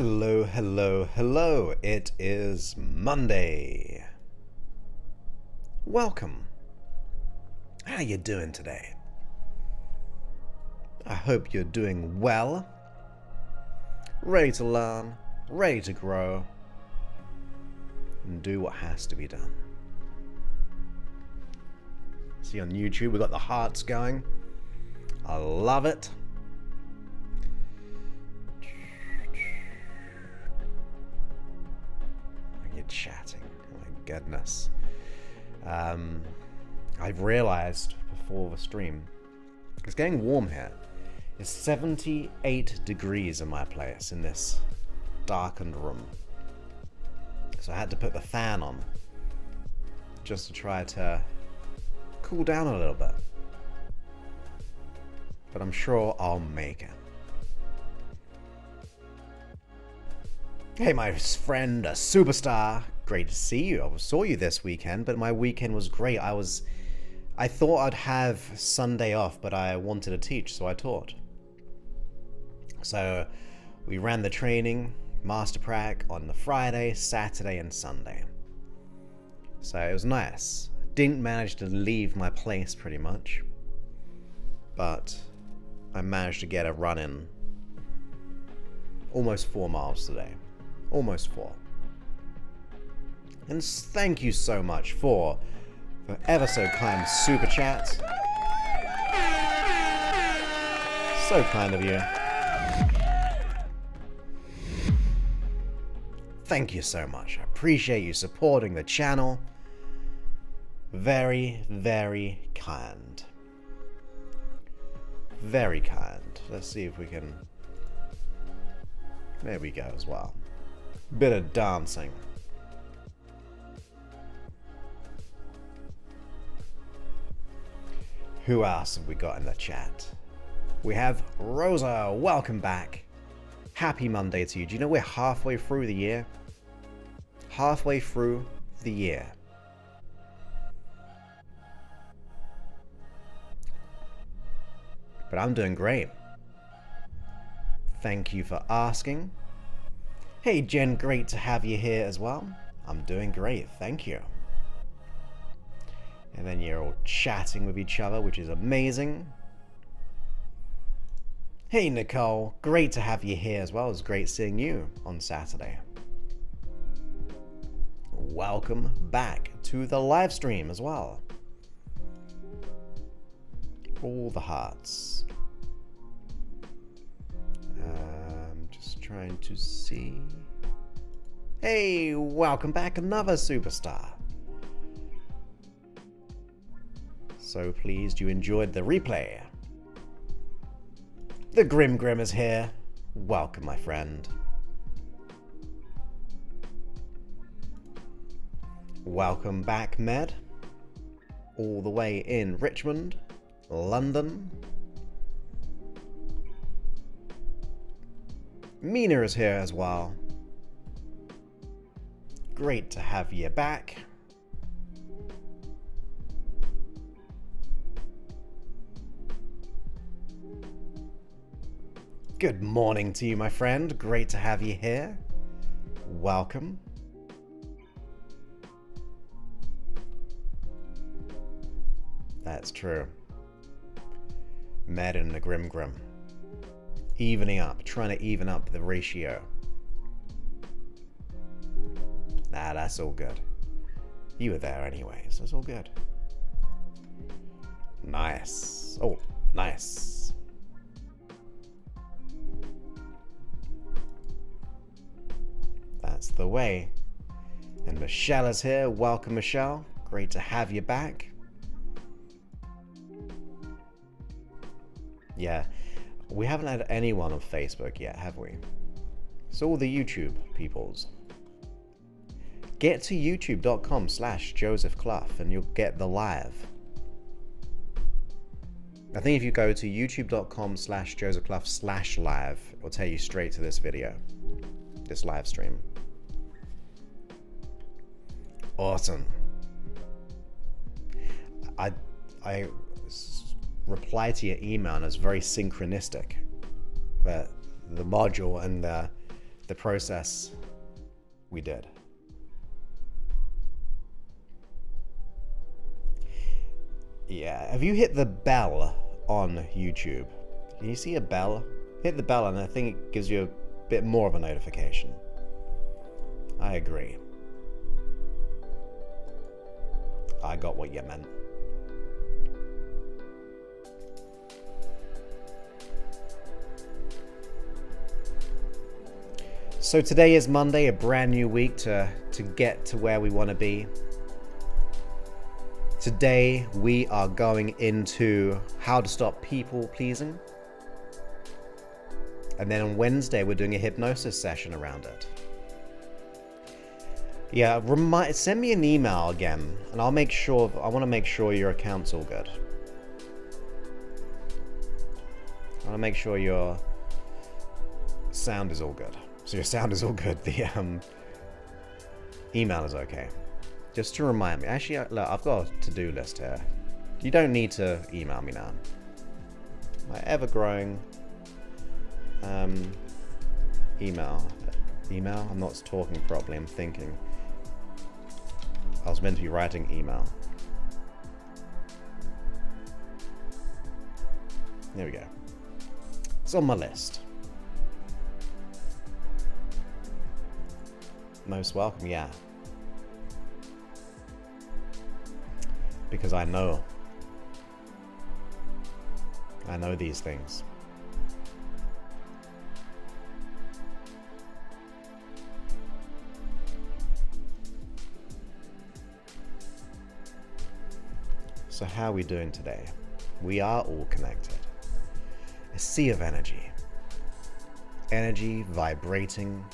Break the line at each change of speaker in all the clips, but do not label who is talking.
Hello, hello, hello. It is Monday. Welcome. How you doing today? I hope you're doing well. Ready to learn, ready to grow, and do what has to be done. See on YouTube, we got the hearts going. I love it. You're chatting. Oh my goodness. I've realized before the stream, it's getting warm here. It's 78 degrees in my place in this darkened room. So I had to put the fan on just to try to cool down a little bit. But I'm sure I'll make it. Hey, my friend, a superstar. Great to see you. I saw you this weekend, but my weekend was great. I thought I'd have Sunday off, but I wanted to teach, so I taught. So we ran the training, Master Prac, on the Friday, Saturday, and Sunday. So it was nice. Didn't manage to leave my place pretty much, but I managed to get a run in almost 4 miles today. Almost 4. And thank you so much for the ever so kind super chat. So kind of you. Thank you so much. I appreciate you supporting the channel. Very, very kind. Very kind. Let's see if we can... There we go as well. Bit of dancing. Who else have we got in the chat? We have Rosa. Welcome back. Happy Monday to you. Do you know we're halfway through the year? Halfway through the year. But I'm doing great. Thank you for asking. Hey Jen, great to have you here as well. I'm doing great, thank you. And then you're all chatting with each other, which is amazing. Hey Nicole, great to have you here as well. It was great seeing you on Saturday. Welcome back to the live stream as well. All the hearts. Just trying to see. Hey, welcome back, another superstar. So pleased you enjoyed the replay. The Grim is here. Welcome, my friend. Welcome back, Med. All the way in Richmond, London. Mina is here as well. Great to have you back. Good morning to you, my friend. Great to have you here. Welcome. That's true. Med and the Grim. Evening up, trying to even up the ratio. Nah, that's all good. You were there anyway, so it's all good. Nice. Oh, nice. That's the way. And Michelle is here. Welcome, Michelle. Great to have you back. Yeah. We haven't had anyone on Facebook yet, have we? It's all the YouTube peoples. Get to youtube.com/JosephClough and you'll get the live. I think if you go to youtube.com/JosephClough/live, it'll take you straight to this video, this live stream. Awesome. I reply to your email and it's very synchronistic. But the module and the the process we did. Yeah, have you hit the bell on YouTube? Can you see a bell? Hit the bell and I think it gives you a bit more of a notification. I agree. I got what you meant. So today is Monday, a brand new week to get to where we want to be. Today we are going into how to stop people pleasing. And then on Wednesday we're doing a hypnosis session around it. Yeah, send me an email again and I want to make sure your account's all good. I want to make sure your sound is all good. So your sound is all good. The email is okay. Just to remind me. Actually, look, I've got a to-do list here. You don't need to email me now. My ever-growing email. Email? I'm not talking properly. I'm thinking. I was meant to be writing email. There we go. It's on my list. Most welcome, yeah. Because I know these things. So how are we doing today? We are all connected. A sea of energy. Energy vibrating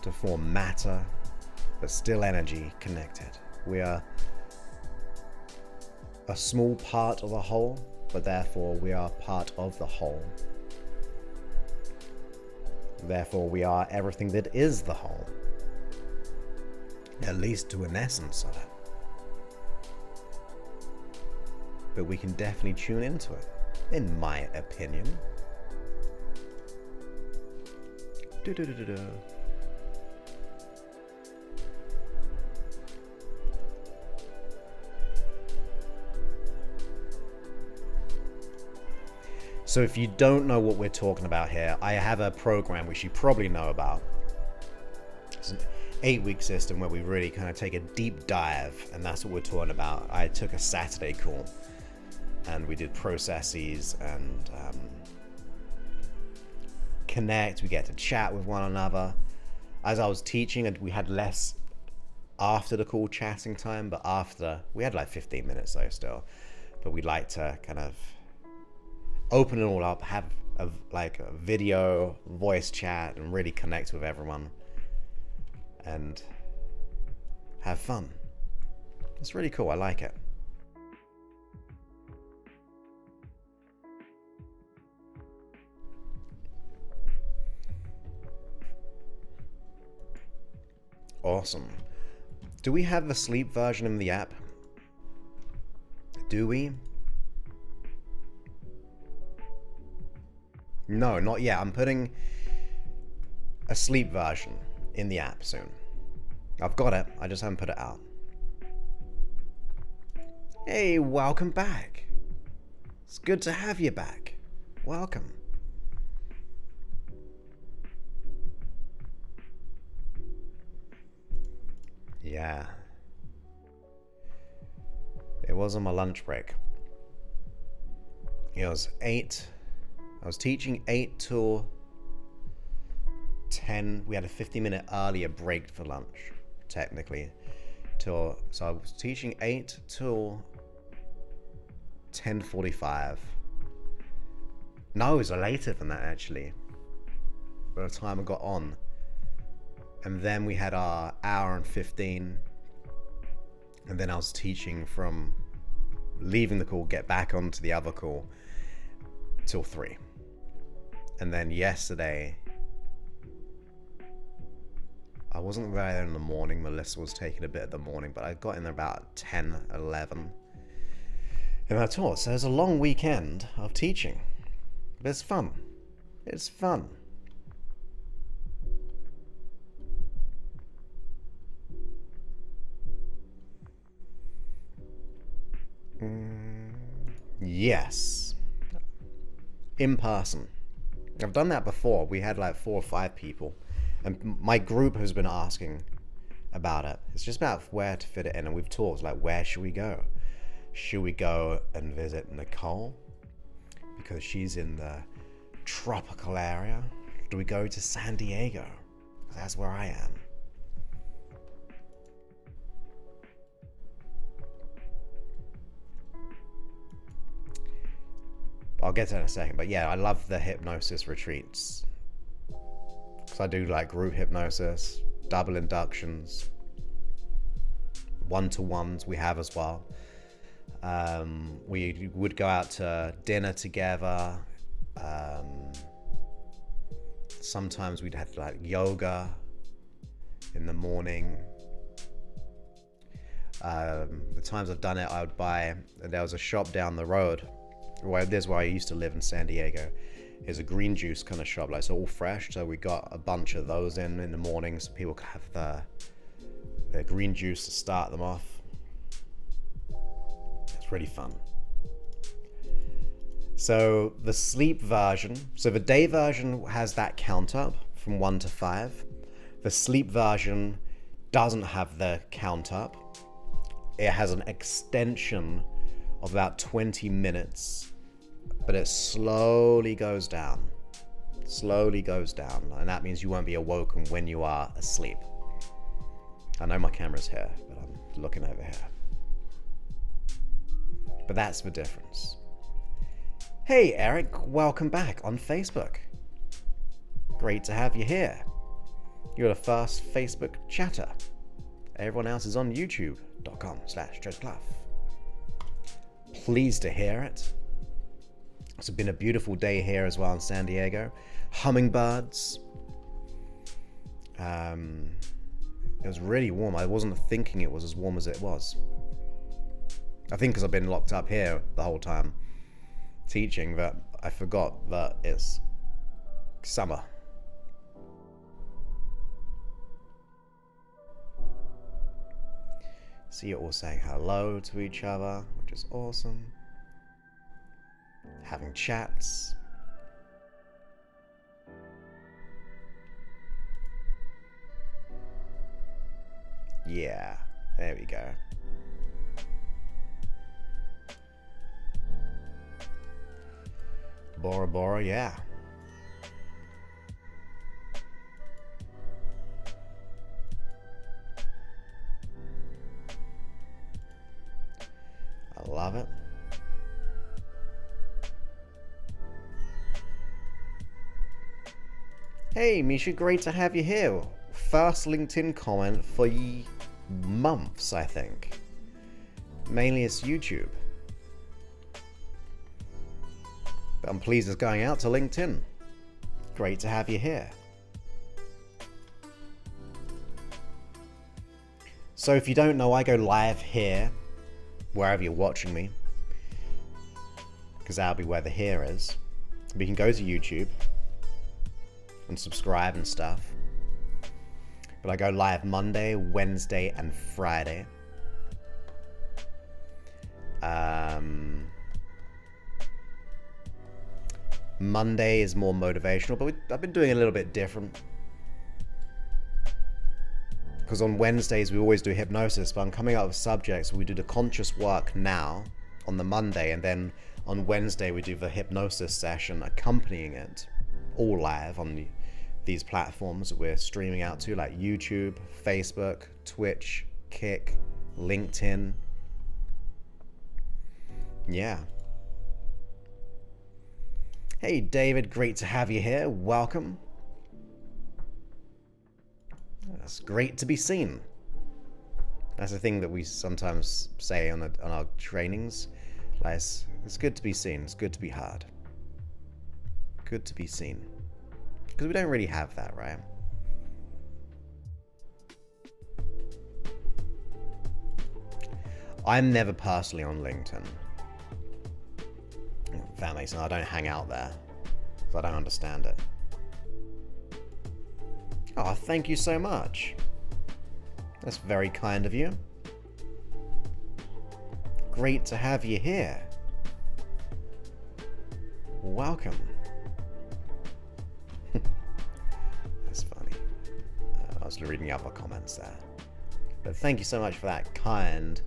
to form matter, but still energy connected. We are a small part of a whole, but therefore we are part of the whole. Therefore we are everything that is the whole. At least to an essence of it. But we can definitely tune into it, in my opinion. So if you don't know what we're talking about here, I have a program which you probably know about. It's an 8-week system where we really kind of take a deep dive, and that's what we're talking about. I took a Saturday call, and we did processes and connect. We get to chat with one another. As I was teaching, and we had less after the call chatting time, but after, we had like 15 minutes though still. But we like to kind of open it all up, have a video, voice chat, and really connect with everyone and have fun. It's really cool. I like it. Awesome. Do we have the sleep version in the app? Do we? No, not yet. I'm putting a sleep version in the app soon. I've got it. I just haven't put it out. Hey, welcome back. It's good to have you back. Welcome. Yeah. It was on my lunch break. It was 8. I was teaching 8 till 10. We had a 50-minute earlier break for lunch, technically. So I was teaching 8 till 10:45. No, it was later than that actually. By the time I got on. And then we had our hour and 15. And then I was teaching from leaving the call, get back onto the other call till 3. And then yesterday, I wasn't there in the morning. Melissa was taking a bit of the morning, but I got in there about 10, 11. And I taught. So it was a long weekend of teaching. But it's fun. It's fun. Yes. In person. I've done that before. We had like 4 or 5 people. And my group has been asking about it. It's just about where to fit it in. And we've talked, like, where should we go? Should we go and visit Nicole? Because she's in the tropical area. Do we go to San Diego? That's where I am. I'll get to that in a second, but yeah, I love the hypnosis retreats. Because I do like group hypnosis, double inductions, one-to-ones we have as well. We would go out to dinner together. Sometimes we'd have like yoga in the morning. The times I've done it, I would buy, there was a shop down the road. There's where I used to live in San Diego. It's a green juice kind of shop, like, so all fresh. So we got a bunch of those in the morning, so people could have the green juice to start them off. It's really fun. So the sleep version, so the day version has that count up from 1 to 5. The sleep version doesn't have the count up. It has an extension of about 20 minutes, but it slowly goes down. Slowly goes down, and that means you won't be awoken when you are asleep. I know my camera's here, but I'm looking over here. But that's the difference. Hey Eric, welcome back on Facebook. Great to have you here. You're the first Facebook chatter. Everyone else is on youtube.com/JoeClough. Pleased to hear it. It's been a beautiful day here as well in San Diego. Hummingbirds. It was really warm. I wasn't thinking it was as warm as it was. I think because I've been locked up here the whole time teaching that I forgot that it's summer. See you all saying hello to each other, which is awesome. Having chats. Yeah, there we go. Bora Bora, yeah. I love it. Hey Misha, great to have you here. First LinkedIn comment for months, I think. Mainly it's YouTube. But I'm pleased it's going out to LinkedIn. Great to have you here. So if you don't know, I go live here, wherever you're watching me, because that'll be where the here is. But you can go to YouTube and subscribe and stuff. But I go live Monday, Wednesday, and Friday. Monday is more motivational, but I've been doing a little bit different. Because on Wednesdays we always do hypnosis, but I'm coming up with subjects. We do the conscious work now on the Monday, and then on Wednesday we do the hypnosis session accompanying it, all live on these platforms that we're streaming out to, like YouTube, Facebook, Twitch, Kick, LinkedIn. Yeah. Hey David, great to have you here. Welcome. It's great to be seen. That's the thing that we sometimes say on our trainings. Like, it's good to be seen. It's good to be heard. Good to be seen. Because we don't really have that, right? I'm never personally on LinkedIn. If that makes sense. I don't hang out there, so I don't understand it. Oh, thank you so much. That's very kind of you. Great to have you here. welcome. That's funny. I was reading other comments there. But thank you so much for that kind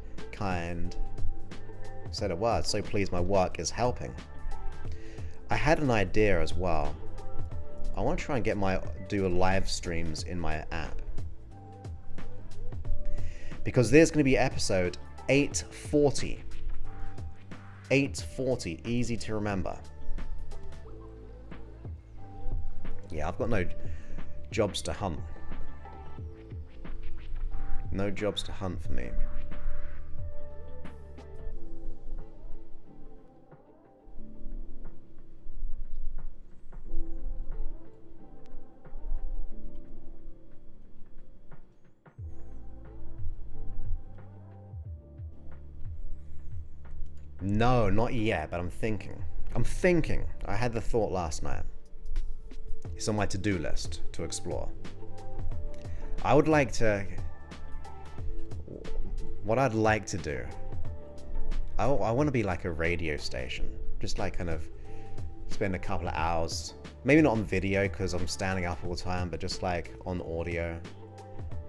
said a word. So pleased my work is helping. I had an idea as well. I want to try and do live streams in my app. Because there's going to be episode 840. 840, easy to remember. Yeah, I've got no jobs to hunt. No jobs to hunt for me. No, not yet, but I'm thinking. I had the thought last night. It's on my to-do list to explore. I would like to... What I'd like to do... I want to be like a radio station. Just like kind of spend a couple of hours. Maybe not on video because I'm standing up all the time, but just like on audio.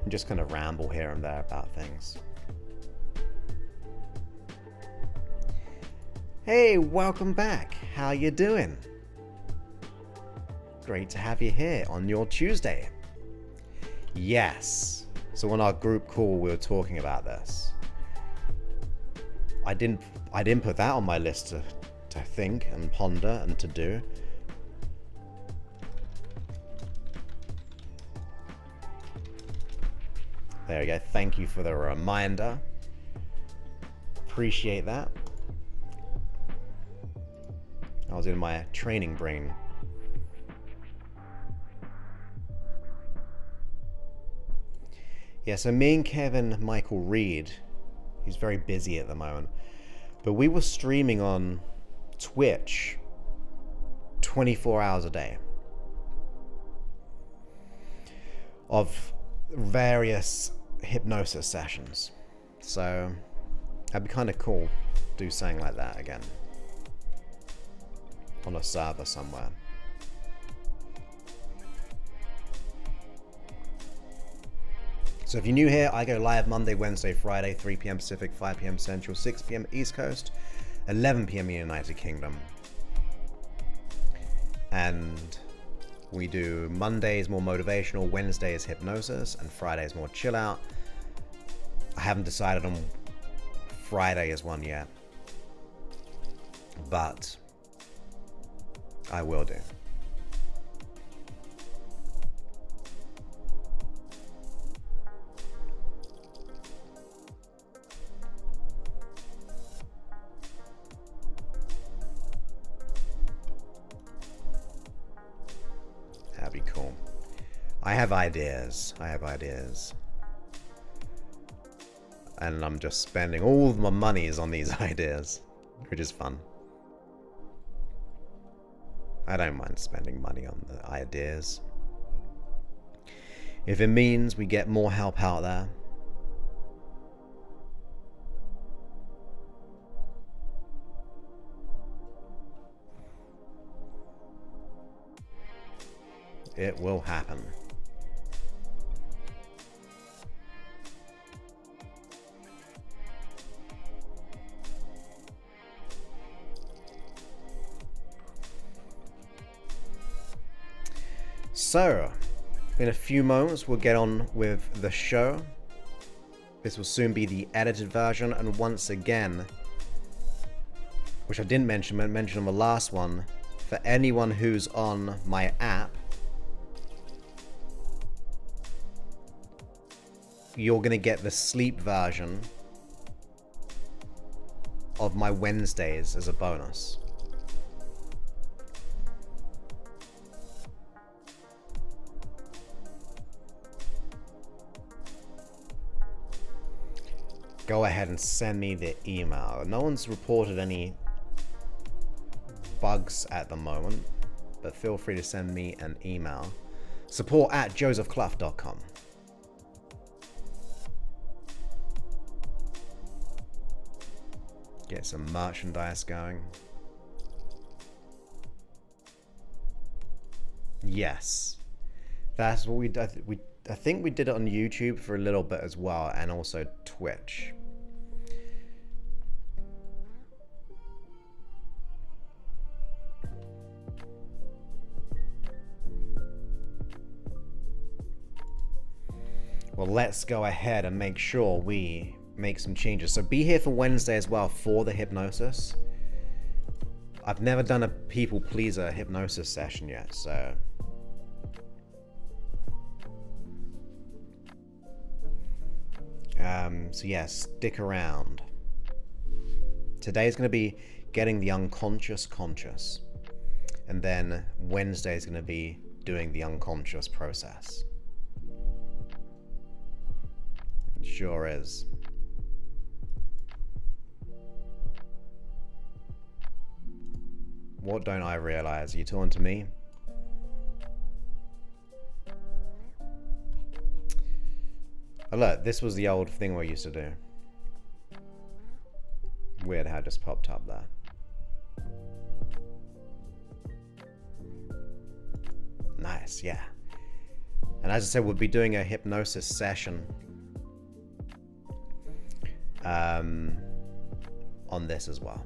And just kind of ramble here and there about things. Hey, welcome back. How you doing? Great to have you here on your Tuesday. Yes. So on our group call, we were talking about this. I didn't put that on my list to think and ponder and to do. There we go. Thank you for the reminder. Appreciate that. I was in my training brain. Yeah, so me and Kevin Michael Reed, he's very busy at the moment, but we were streaming on Twitch 24 hours a day of various hypnosis sessions. So that'd be kind of cool to do something like that again. On a server somewhere. So if you're new here, I go live Monday, Wednesday, Friday, 3 p.m. Pacific, 5 p.m. Central, 6 p.m. East Coast, 11 p.m. United Kingdom. And we do Mondays more motivational, Wednesdays hypnosis, and Fridays more chill out. I haven't decided on Friday as one yet, but I will do. That'd be cool. I have ideas. And I'm just spending all my monies on these ideas, which is fun. I don't mind spending money on the ideas. If it means we get more help out there. It will happen. So, in a few moments, we'll get on with the show. This will soon be the edited version, and once again, which I didn't mention on the last one, for anyone who's on my app, you're going to get the sleep version of my Wednesdays as a bonus. Go ahead and send me the email. No one's reported any bugs at the moment, but feel free to send me an email. support@josephclough.com. Get some merchandise going. Yes. That's what I think we did it on YouTube for a little bit as well, and also Twitch. Well, let's go ahead and make sure we make some changes. So be here for Wednesday as well for the hypnosis. I've never done a people pleaser hypnosis session yet, so yeah, stick around. Today's going to be getting the unconscious conscious, and then Wednesday is going to be doing the unconscious process. It sure is. What don't I realize? Are you talking to me? Oh look, this was the old thing we used to do. Weird how it just popped up there. Nice, yeah. And as I said, we'll be doing a hypnosis session on this as well.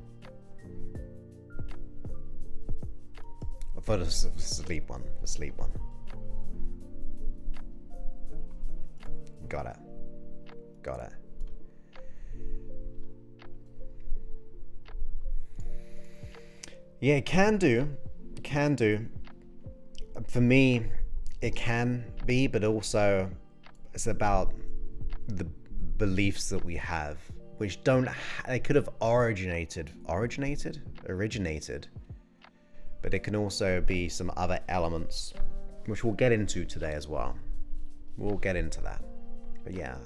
For the sleep one. The sleep one. Got it. Got it. Yeah, it can do. It can do. For me, it can be, but also it's about the beliefs that we have, which don't. They could have originated, but it can also be some other elements, which we'll get into today as well. We'll get into that. But yeah,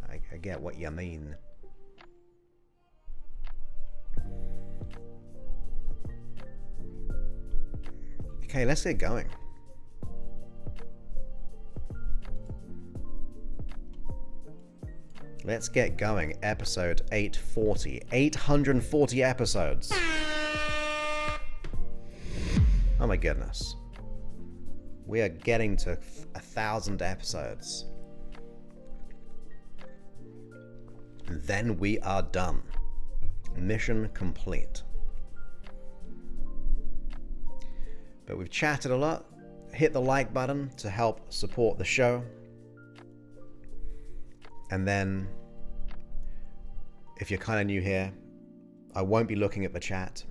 I get what you mean. Okay, let's get going. Let's get going. Episode 840. 840 episodes. Oh my goodness. We are getting to 1,000 episodes. Then we are done. Mission complete. But we've chatted a lot. Hit the like button to help support the show. And then, if you're kind of new here, I won't be looking at the chat.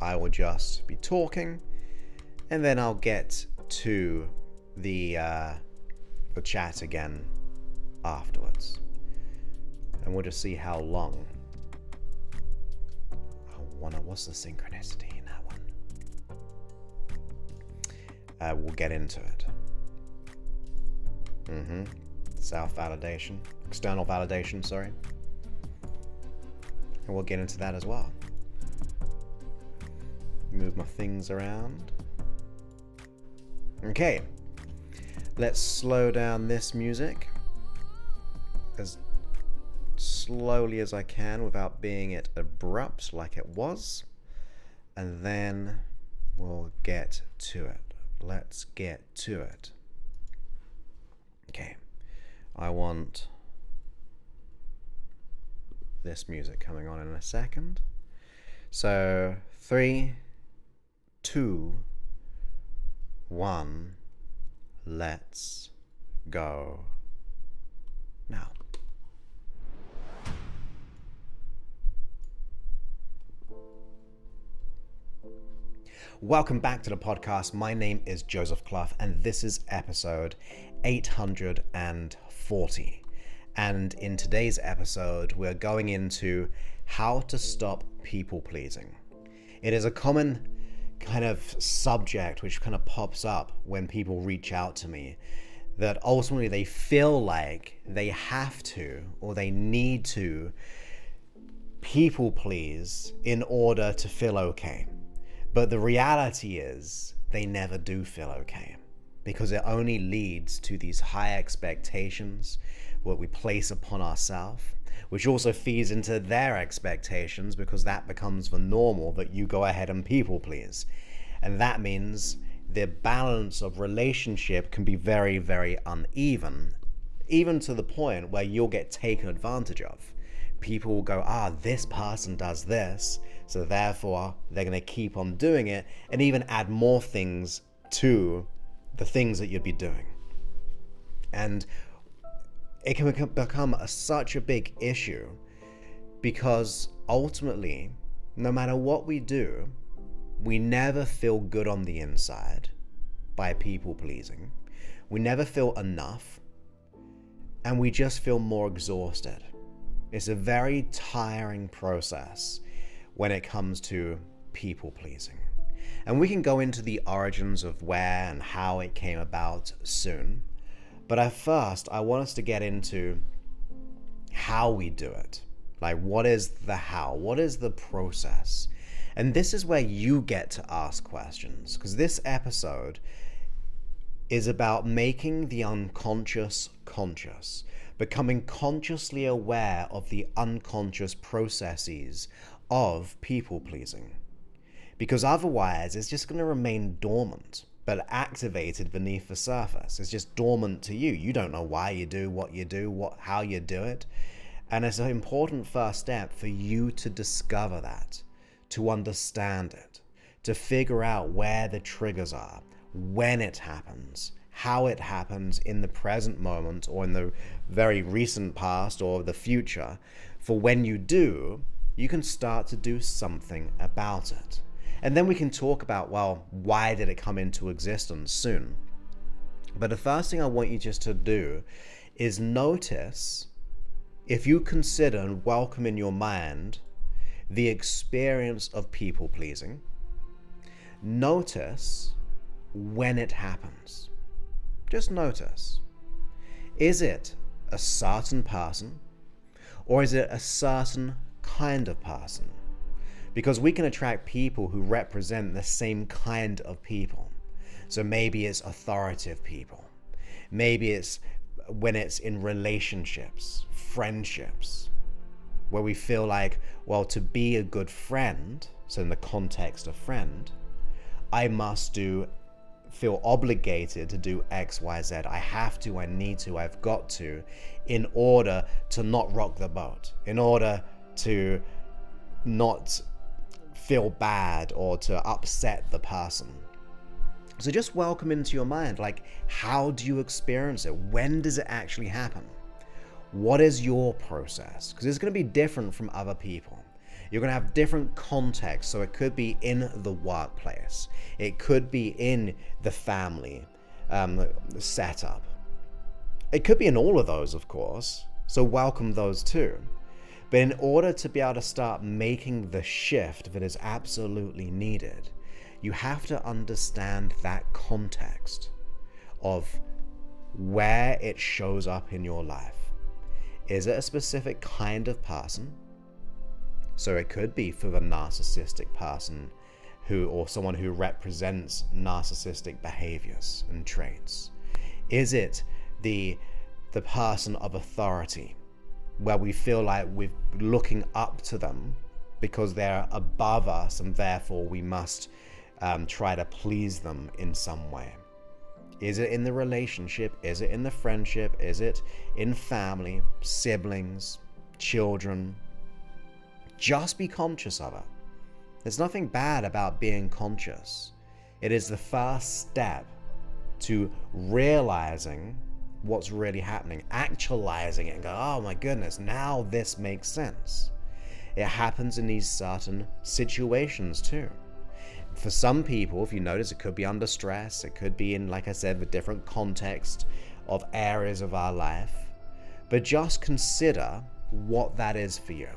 I will just be talking, and then I'll get to the chat again afterwards. And we'll just see how long. What's the synchronicity in that one? We'll get into it. Self-validation. External validation, sorry. And we'll get into that as well. Move my things around. Okay. Let's slow down this music as slowly as I can without being it abrupt like it was. And then we'll get to it. Let's get to it. Okay. I want this music coming on in a second. So 3, 2, 1, let's go now. Welcome back to the podcast. My name is Joseph Clough, and this is episode 840. And in today's episode, we're going into how to stop people pleasing. It is a common kind of subject which kind of pops up when people reach out to me, that ultimately they feel like they have to or they need to people please in order to feel okay. But the reality is they never do feel okay, because it only leads to these high expectations what we place upon ourselves, which also feeds into their expectations, because that becomes the normal that you go ahead and people please. And that means the balance of relationship can be very, very uneven, even to the point where you'll get taken advantage of. People will go, this person does this, so therefore they're going to keep on doing it, and even add more things to the things that you'd be doing. And it can become such a big issue, because ultimately, no matter what we do, we never feel good on the inside by people pleasing. We never feel enough, and we just feel more exhausted. It's a very tiring process when it comes to people pleasing. And we can go into the origins of where and how it came about soon. But at first, I want us to get into how we do it. Like, what is the how? What is the process? And this is where you get to ask questions, because this episode is about making the unconscious conscious, becoming consciously aware of the unconscious processes of people pleasing. Because otherwise, it's just going to remain dormant, but activated beneath the surface. It's just dormant to you. You don't know why you do what you do, how you do it. And it's an important first step for you to discover that, to understand it, to figure out where the triggers are, when it happens, how it happens in the present moment or in the very recent past or the future. For when you do, you can start to do something about it. And then we can talk about, well, why did it come into existence soon? But the first thing I want you just to do is notice, if you consider and welcome in your mind the experience of people pleasing, notice when it happens. Just notice. Is it a certain person, or is it a certain kind of person? Because we can attract people who represent the same kind of people. So maybe it's authoritative people. Maybe it's when it's in relationships, friendships, where we feel like, well, to be a good friend, so in the context of friend, I must feel obligated to do X, Y, Z. I have to, I need to, I've got to, in order to not rock the boat, in order to not feel bad or to upset the person. So just welcome into your mind, like, how do you experience it? When does it actually happen? What is your process? Because it's going to be different from other people. You're going to have different contexts. So it could be in the workplace. It could be in the family setup. It could be in all of those, of course. So welcome those too. But in order to be able to start making the shift that is absolutely needed, you have to understand that context of where it shows up in your life. Is it a specific kind of person? So it could be for the narcissistic person or someone who represents narcissistic behaviors and traits. Is it the person of authority, where we feel like we're looking up to them because they're above us and therefore we must try to please them in some way? Is it in the relationship? Is it in the friendship? Is it in family, siblings, children? Just be conscious of it. There's nothing bad about being conscious. It is the first step to realizing what's really happening, actualizing it and go, oh my goodness, now this makes sense. It happens in these certain situations too. For some people, if you notice, it could be under stress. It could be in, like I said, the different context of areas of our life. But just consider what that is for you.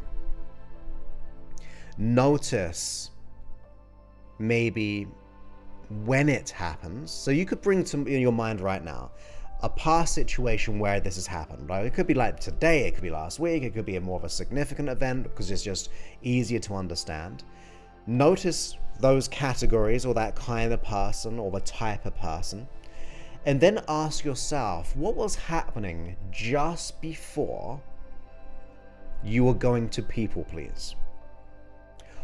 Notice maybe when it happens. So you could bring to in your mind right now a past situation where this has happened, right? It could be like today, it could be last week, it could be a more of a significant event because it's just easier to understand. Notice those categories or that kind of person or the type of person, and then ask yourself, what was happening just before you were going to people please?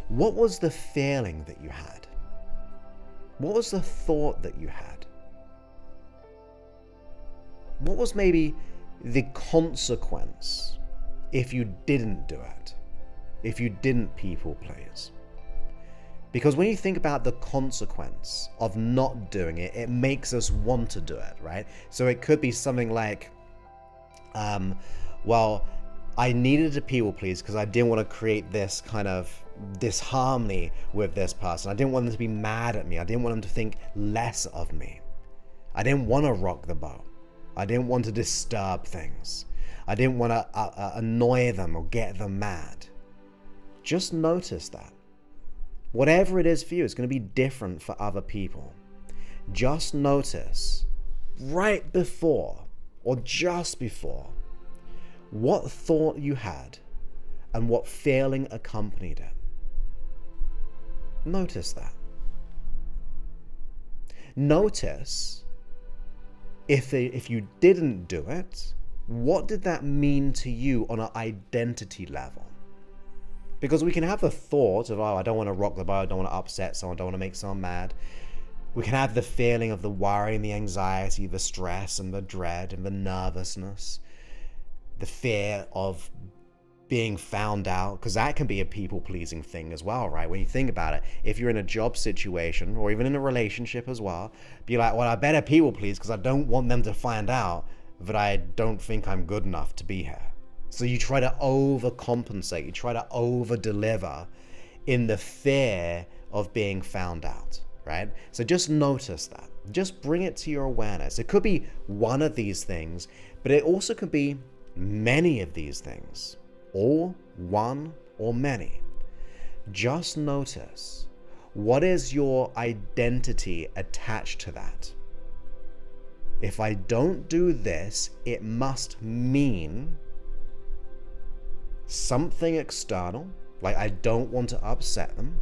What was the feeling that you had? What was the thought that you had? What was maybe the consequence if you didn't do it? If you didn't people please? Because when you think about the consequence of not doing it, it makes us want to do it, right? So it could be something like, well, I needed to people please because I didn't want to create this kind of disharmony with this person. I didn't want them to be mad at me. I didn't want them to think less of me. I didn't want to rock the boat. I didn't want to disturb things. I didn't want to annoy them or get them mad. Just notice that. Whatever it is for you, it's going to be different for other people. Just notice right before or just before what thought you had and what feeling accompanied it. Notice that. Notice if you didn't do it, what did that mean to you on an identity level? Because we can have the thought of, oh, I don't want to rock the boat, I don't want to upset someone, I don't want to make someone mad. We can have the feeling of the worry and the anxiety, the stress and the dread and the nervousness, the fear of being found out, because that can be a people-pleasing thing as well, right? When you think about it, if you're in a job situation or even in a relationship as well, be like, well, I better people-please because I don't want them to find out that I don't think I'm good enough to be here. So you try to overcompensate, you try to over-deliver in the fear of being found out, right? So just notice that. Just bring it to your awareness. It could be one of these things, but it also could be many of these things, or one or many. Just notice, what is your identity attached to that? If I don't do this, it must mean something external, like I don't want to upset them,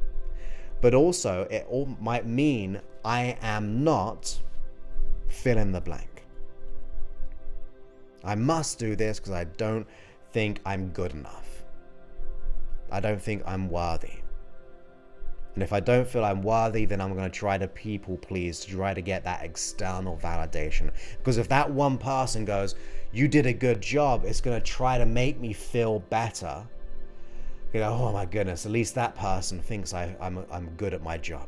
but also it all might mean I am not fill in the blank. I must do this because I don't think I'm good enough. I don't think I'm worthy. And if I don't feel I'm worthy, then I'm going to try to people please to try to get that external validation. Because if that one person goes, you did a good job, it's going to try to make me feel better. You know, oh my goodness, at least that person thinks I'm good at my job.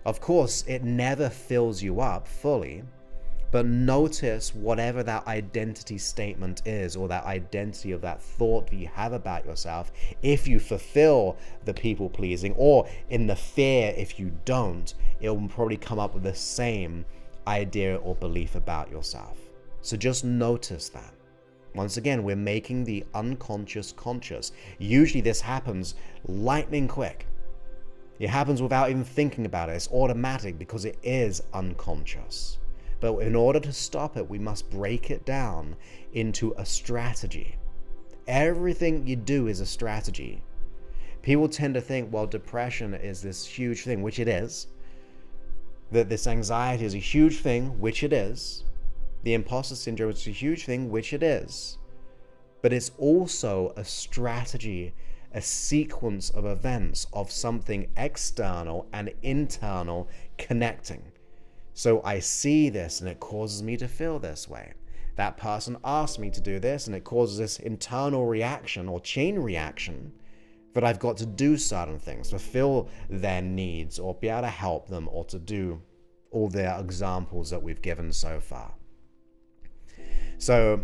Of course, it never fills you up fully, but notice whatever that identity statement is, or that identity of that thought that you have about yourself, if you fulfill the people pleasing, or in the fear if you don't, it will probably come up with the same idea or belief about yourself. So just notice that. Once again, we're making the unconscious conscious. Usually this happens lightning quick. It happens without even thinking about it. It's automatic because it is unconscious. But in order to stop it, we must break it down into a strategy. Everything you do is a strategy. People tend to think, well, depression is this huge thing, which it is. That this anxiety is a huge thing, which it is. The imposter syndrome is a huge thing, which it is. But it's also a strategy, a sequence of events of something external and internal connecting. So I see this and it causes me to feel this way. That person asked me to do this and it causes this internal reaction or chain reaction that I've got to do certain things, fulfill their needs or be able to help them, or to do all the examples that we've given so far. So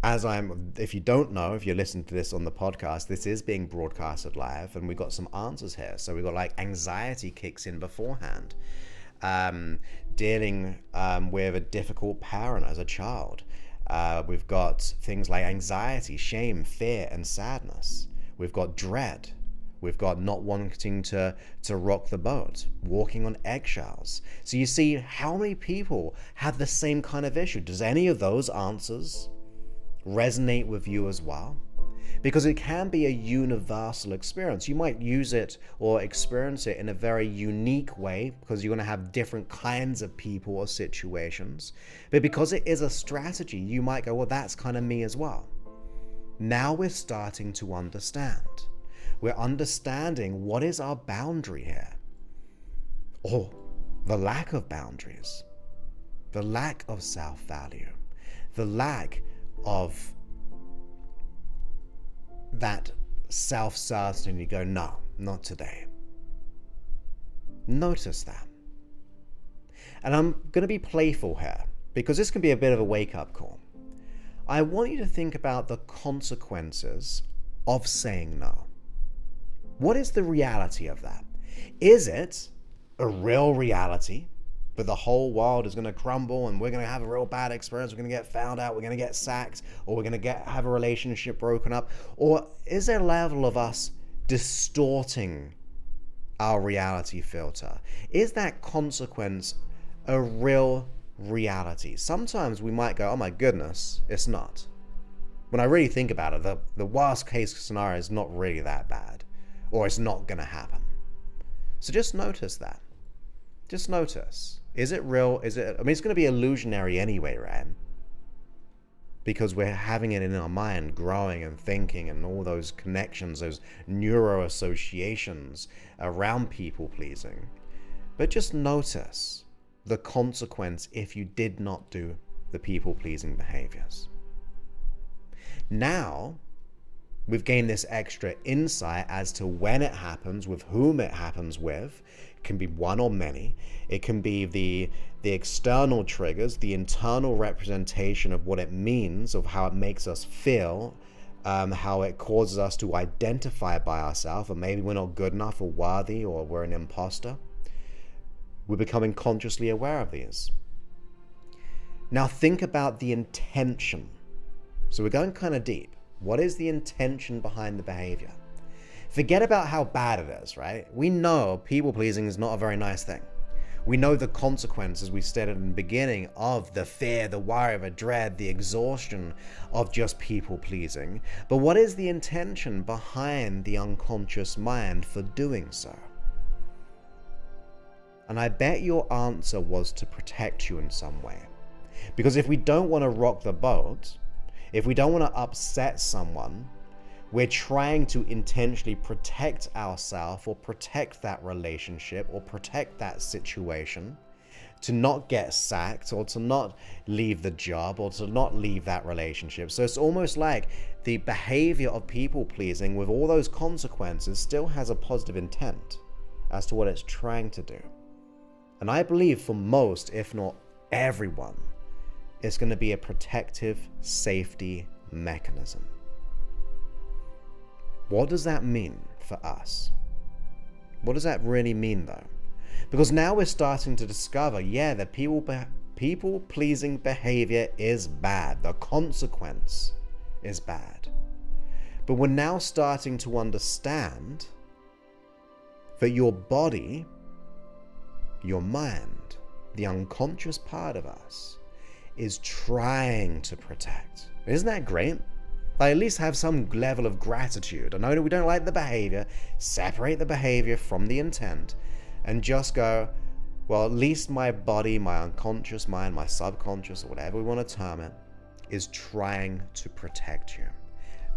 if you don't know, if you're listening to this on the podcast, this is being broadcasted live and we've got some answers here. So we've got like anxiety kicks in beforehand. Dealing with a difficult parent as a child. We've got things like anxiety, shame, fear, and sadness. We've got dread. We've got not wanting to rock the boat, walking on eggshells. So you see how many people have the same kind of issue. Does any of those answers resonate with you as well? Because it can be a universal experience. You might use it or experience it in a very unique way because you're going to have different kinds of people or situations. But because it is a strategy, you might go, well, that's kind of me as well. Now we're starting to understand. We're understanding what is our boundary here. or the lack of boundaries, the lack of self-value, the lack of that self-certainty. Go, no, not today. Notice that. And I'm going to be playful here, because this can be a bit of a wake-up call. I want you to think about the consequences of saying no. What is the reality of that? Is it a real reality that the whole world is going to crumble and we're going to have a real bad experience, we're going to get found out, we're going to get sacked, or we're going to have a relationship broken up? Or is there a level of us distorting our reality filter? Is that consequence a real reality? Sometimes we might go, oh my goodness, it's not. When I really think about it, the worst case scenario is not really that bad, or it's not going to happen. So just notice that. Just notice. Is it real? Is it? I mean, it's going to be illusionary anyway, right? Because we're having it in our mind, growing and thinking, and all those connections, those neuro associations around people pleasing. But just notice the consequence if you did not do the people pleasing behaviors. Now, we've gained this extra insight as to when it happens, with whom it happens with. It can be one or many. It can be the external triggers, the internal representation of what it means, of how it makes us feel, how it causes us to identify by ourselves, or maybe we're not good enough or worthy, or we're an imposter. We're becoming consciously aware of these. Now think about the intention. So we're going kind of deep. What is the intention behind the behavior? Forget about how bad it is, right? We know people pleasing is not a very nice thing. We know the consequences we stated in the beginning of the fear, the worry, the dread, the exhaustion of just people pleasing. But what is the intention behind the unconscious mind for doing so? And I bet your answer was to protect you in some way. Because if we don't want to rock the boat, if we don't want to upset someone, we're trying to intentionally protect ourselves, or protect that relationship, or protect that situation, to not get sacked, or to not leave the job, or to not leave that relationship. So it's almost like the behavior of people pleasing, with all those consequences, still has a positive intent as to what it's trying to do. And I believe for most, if not everyone, it's going to be a protective safety mechanism. What does that mean for us? What does that really mean though? Because now we're starting to discover, yeah, that people-pleasing behavior is bad. The consequence is bad. But we're now starting to understand that your body, your mind, the unconscious part of us, is trying to protect. Isn't that great? Like, at least have some level of gratitude. I know that we don't like the behavior. Separate the behavior from the intent and just go, well, at least my body, my unconscious mind, my subconscious, or whatever we want to term it, is trying to protect you.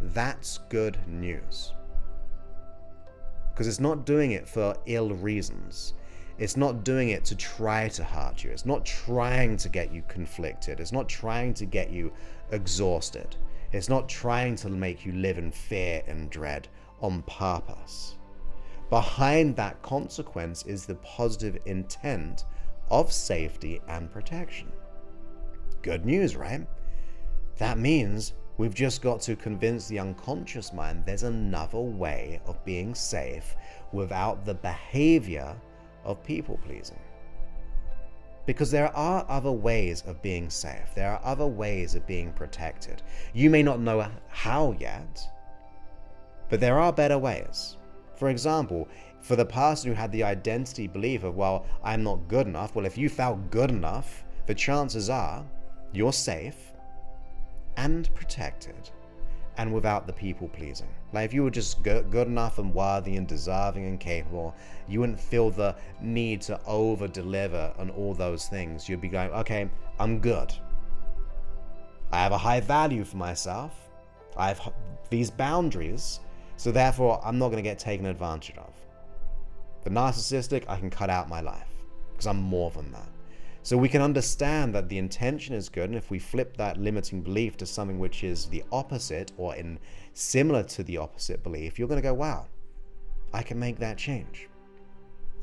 That's good news. Because it's not doing it for ill reasons. It's not doing it to try to hurt you. It's not trying to get you conflicted. It's not trying to get you exhausted. It's not trying to make you live in fear and dread on purpose. Behind that consequence is the positive intent of safety and protection. Good news, right? That means we've just got to convince the unconscious mind there's another way of being safe without the behavior of people pleasing. Because there are other ways of being safe. There are other ways of being protected. You may not know how yet, but there are better ways. For example, for the person who had the identity belief of, well, I'm not good enough, well, if you felt good enough, the chances are you're safe and protected and without the people pleasing. Like, if you were just good enough and worthy and deserving and capable, you wouldn't feel the need to over deliver on all those things. You'd be going, okay, I'm good. I have a high value for myself. I have these boundaries, so therefore I'm not going to get taken advantage of. The narcissistic, I can cut out my life. because I'm more than that. So we can understand that the intention is good, and if we flip that limiting belief to something which is the opposite or in similar to the opposite belief, you're going to go, wow, I can make that change.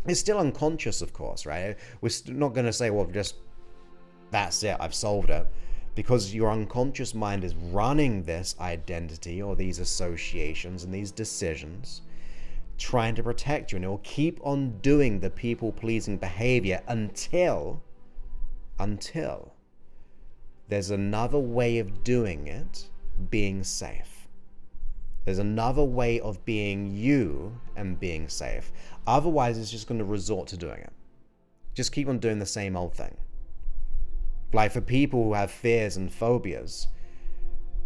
It's still unconscious, of course, right? We're not going to say, well, just that's it, I've solved it, because your unconscious mind is running this identity or these associations and these decisions, trying to protect you, and it will keep on doing the people-pleasing behavior until there's another way of doing it being safe. There's another way of being you and being safe. Otherwise, it's just going to resort to doing it. Just keep on doing the same old thing. Like for people who have fears and phobias,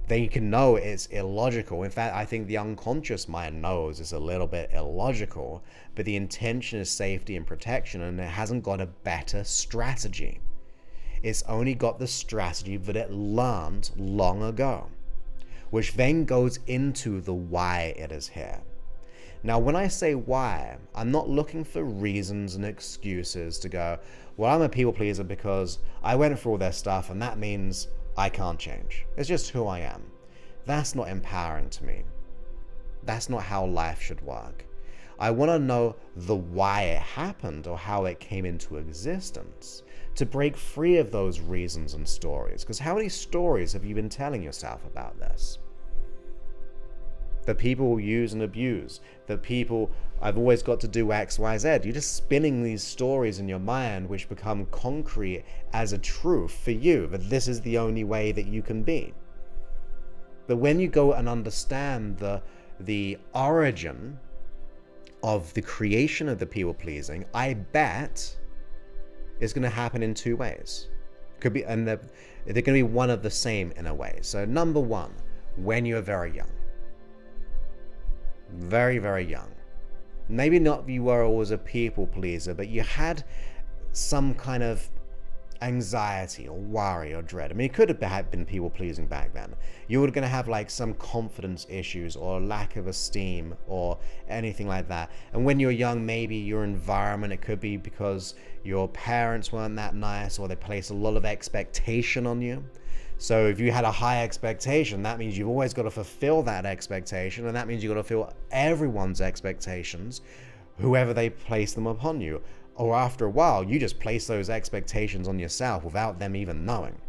they can know it's illogical. In fact, I think the unconscious mind knows it's a little bit illogical, but the intention is safety and protection, and it hasn't got a better strategy. It's only got the strategy that it learned long ago, which then goes into the why it is here. Now, when I say why, I'm not looking for reasons and excuses to go, well, I'm a people pleaser because I went through all their stuff and that means I can't change. It's just who I am. That's not empowering to me. That's not how life should work. I want to know the why it happened or how it came into existence to break free of those reasons and stories. Because how many stories have you been telling yourself about this? The people use and abuse, the people, I've always got to do X, Y, Z. You're just spinning these stories in your mind which become concrete as a truth for you, that this is the only way that you can be. But when you go and understand the origin of the creation of the people pleasing, I bet it's going to happen in two ways. Could be, and they're going to be one of the same in a way. So number one, when you're very young. Very, very young. Maybe not you were always a people pleaser, but you had some kind of anxiety or worry or dread. I mean, it could have been people pleasing back then. You were going to have like some confidence issues or lack of esteem or anything like that. And when you're young, maybe your environment, it could be because your parents weren't that nice or they placed a lot of expectation on you. So if you had a high expectation, that means you've always got to fulfill that expectation, and that means you've got to fulfill everyone's expectations, whoever they place them upon you. Or after a while, you just place those expectations on yourself without them even knowing.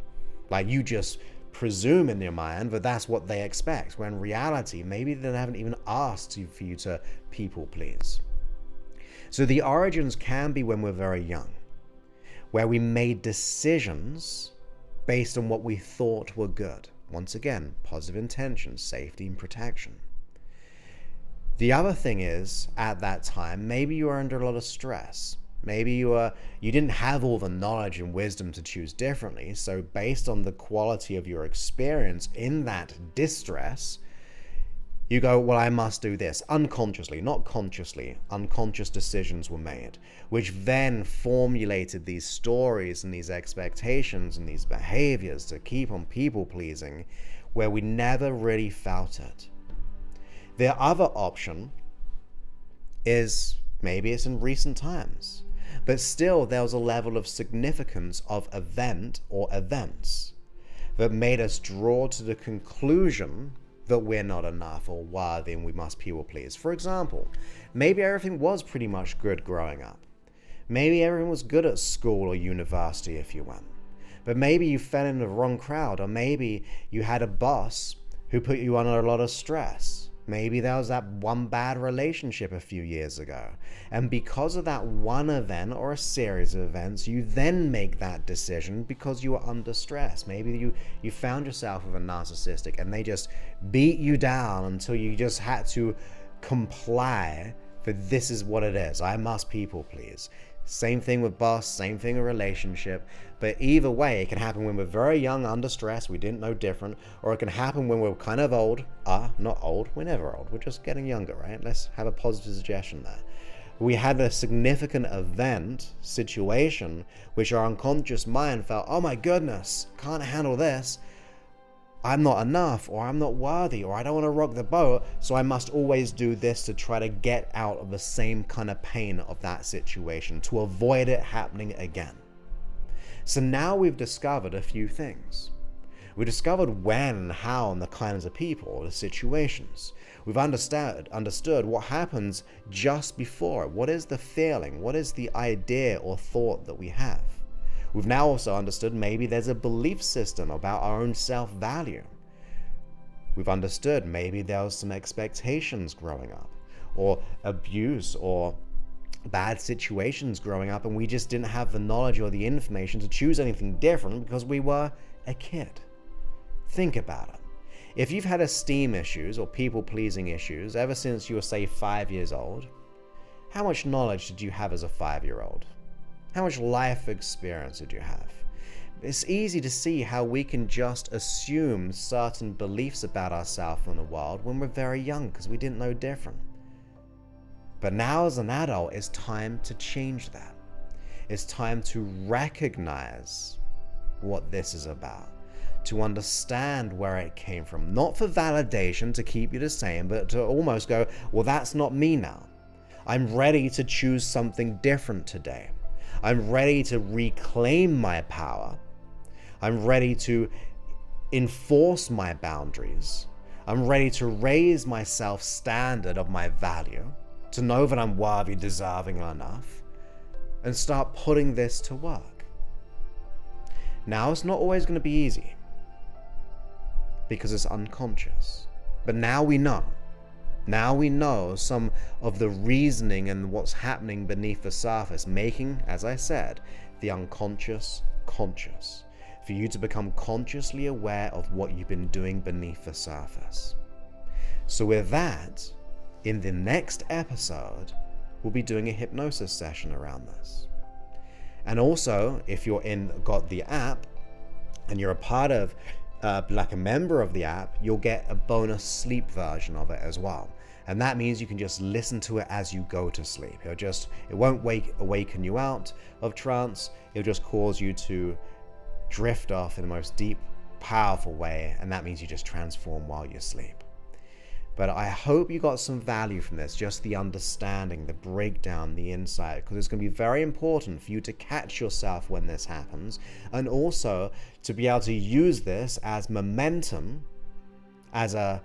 Like you just presume in your mind that that's what they expect, when in reality, maybe they haven't even asked you for you to people please. So the origins can be when we're very young, where we made decisions based on what we thought were good. Once again, positive intentions, safety and protection. The other thing is, at that time, maybe you were under a lot of stress. Maybe you didn't have all the knowledge and wisdom to choose differently, so based on the quality of your experience in that distress, you go, well, I must do this. Unconsciously, not consciously, unconscious decisions were made, which then formulated these stories and these expectations and these behaviors to keep on people pleasing, where we never really felt it. The other option is maybe it's in recent times, but still there was a level of significance of event or events that made us draw to the conclusion that we're not enough or worthy and we must people please. For example, maybe everything was pretty much good growing up. Maybe everything was good at school or university if you went. But maybe you fell in the wrong crowd, or maybe you had a boss who put you under a lot of stress. Maybe there was that one bad relationship a few years ago. And because of that one event or a series of events, you then make that decision because you were under stress. Maybe you found yourself with a narcissistic and they just beat you down until you just had to comply that this is what it is. I must people please. Same thing with boss, same thing with relationship. But either way, it can happen when we're very young, under stress, we didn't know different, or it can happen when we're kind of old. Not old, we're never old, we're just getting younger, right? Let's have a positive suggestion there. We had a significant event, situation, which our unconscious mind felt, oh my goodness, can't handle this. I'm not enough, or I'm not worthy, or I don't want to rock the boat, so I must always do this to try to get out of the same kind of pain of that situation, to avoid it happening again. So now we've discovered a few things. We discovered when and how and the kinds of people, the situations. We've understood what happens just before. What is the feeling? What is the idea or thought that we have? We've now also understood maybe there's a belief system about our own self-value. We've understood maybe there was some expectations growing up, or abuse, or bad situations growing up, and we just didn't have the knowledge or the information to choose anything different because we were a kid. Think about it. If you've had esteem issues or people-pleasing issues ever since you were, say, 5 years old, how much knowledge did you have as a 5-year-old? How much life experience did you have? It's easy to see how we can just assume certain beliefs about ourselves and the world when we're very young because we didn't know different. But now as an adult, it's time to change that. It's time to recognize what this is about, to understand where it came from, not for validation to keep you the same, but to almost go, well, that's not me now. I'm ready to choose something different today. I'm ready to reclaim my power. I'm ready to enforce my boundaries. I'm ready to raise my self-standard of my value, to know that I'm worthy, deserving enough, and start putting this to work. Now, it's not always going to be easy because it's unconscious. But now we know. Now we know some of the reasoning and what's happening beneath the surface, making, as I said, the unconscious conscious, for you to become consciously aware of what you've been doing beneath the surface. So with that, in the next episode, we'll be doing a hypnosis session around this. And also, if you're got the app and you're a part of like a member of the app, you'll get a bonus sleep version of it as well. And that means you can just listen to it as you go to sleep. It won't awaken you out of trance. It'll just cause you to drift off in the most deep, powerful way. And that means you just transform while you sleep. But I hope you got some value from this, just the understanding, the breakdown, the insight, because it's going to be very important for you to catch yourself when this happens, and also to be able to use this as momentum, as a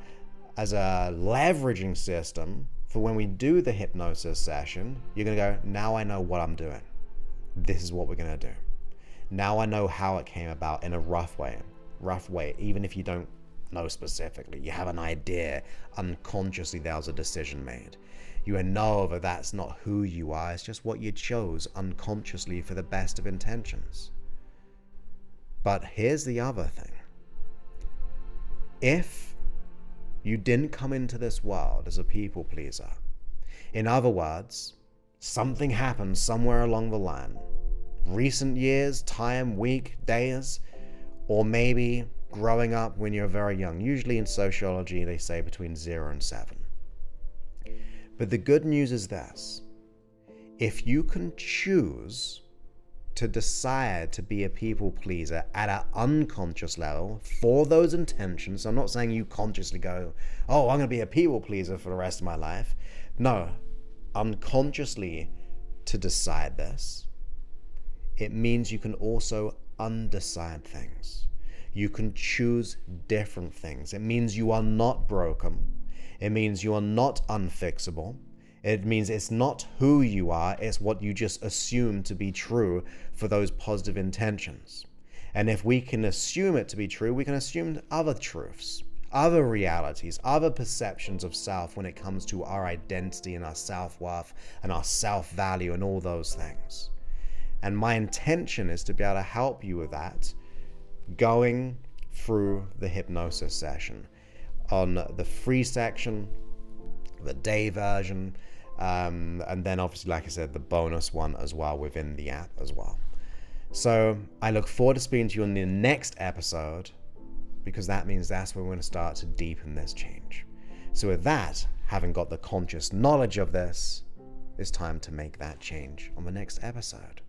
leveraging system for when we do the hypnosis session. You're going to go, now I know what I'm doing. This is what we're going to do. Now I know how it came about in a rough way, even if you don't know specifically. You have an idea, unconsciously there was a decision made. You know that that's not who you are, it's just what you chose unconsciously for the best of intentions. But here's the other thing. If you didn't come into this world as a people pleaser, in other words, something happened somewhere along the line, recent years, time, week, days, or maybe growing up when you're very young. Usually in sociology, they say between 0 and 7. But the good news is this. If you can choose to decide to be a people pleaser at an unconscious level for those intentions, I'm not saying you consciously go, oh, I'm going to be a people pleaser for the rest of my life. No, unconsciously to decide this, it means you can also undecide things. You can choose different things. It means you are not broken. It means you are not unfixable. It means it's not who you are, it's what you just assume to be true for those positive intentions. And if we can assume it to be true, we can assume other truths, other realities, other perceptions of self when it comes to our identity and our self-worth and our self-value and all those things. And my intention is to be able to help you with that, going through the hypnosis session on the free section, the day version, and then obviously, like I said, the bonus one as well within the app as well. So I look forward to speaking to you on the next episode, because that means that's when we're going to start to deepen this change. So with that, having got the conscious knowledge of this, it's time to make that change on the next episode.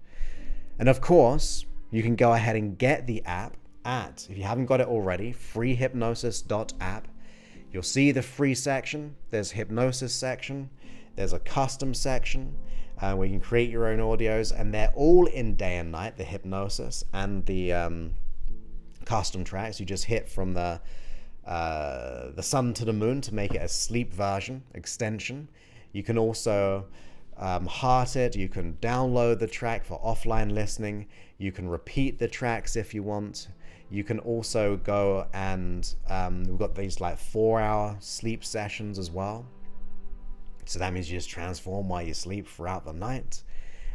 And of course, you can go ahead and get the app at, if you haven't got it already, freehypnosis.app. You'll see the free section. There's hypnosis section. There's a custom section where you can create your own audios, and they're all in day and night, the hypnosis and the custom tracks. You just hit from the sun to the moon to make it a sleep version extension. You can also heart it. You can download the track for offline listening. You can repeat the tracks if you want. You can also go and we've got these like 4-hour sleep sessions as well. So that means you just transform while you sleep throughout the night.